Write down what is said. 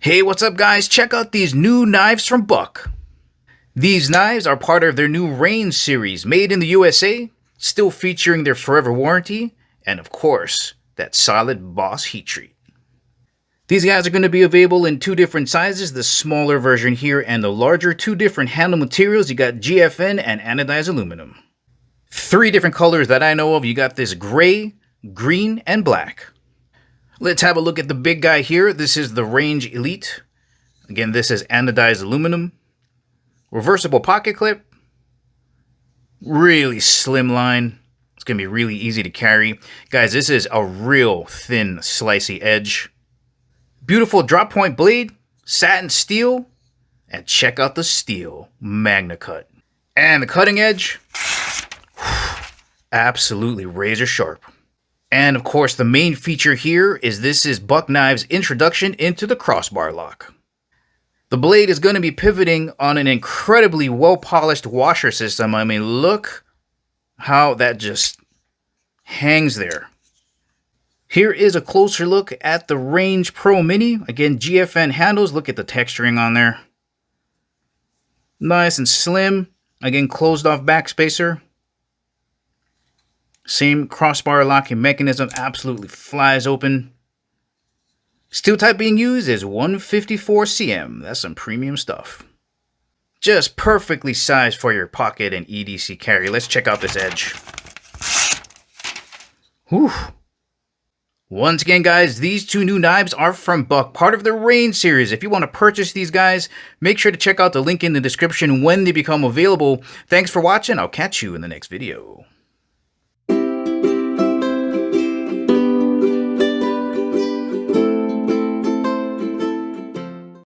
Hey, what's up guys? Check out these new knives from Buck. These knives are part of their new range series, made in the USA, still featuring their forever warranty, and of course, that solid Boss heat treat. These guys are going to be available in two different sizes, the smaller version here and the larger, two different handle materials. You got GFN and anodized aluminum. Three different colors that I know of. You got this gray, green, and black. Let's have a look at the big guy here. This is the Range Elite. Again, this is anodized aluminum. Reversible pocket clip. Really slim line. It's going to be really easy to carry. Guys, this is a real thin, slicey edge. Beautiful drop point blade. Satin steel. And check out the steel. Magna Cut. And the cutting edge. Absolutely razor sharp. And of course, the main feature here is this is Buck Knives' introduction into the crossbar lock. The blade is going to be pivoting on an incredibly well-polished washer system. I mean, look how that just hangs there. Here is a closer look at the Range Pro Mini. Again, GFN handles. Look at the texturing on there. Nice and slim. Again, closed off backspacer. Same crossbar locking mechanism, absolutely flies open. Steel type being used is 154 cm. That's some premium stuff. Just perfectly sized for your pocket and EDC carry. Let's check out this edge. Whew. Once again, guys, these two new knives are from Buck, part of the Range series. If you want to purchase these guys, make sure to check out the link in the description when they become available. Thanks for watching. I'll catch you in the next video.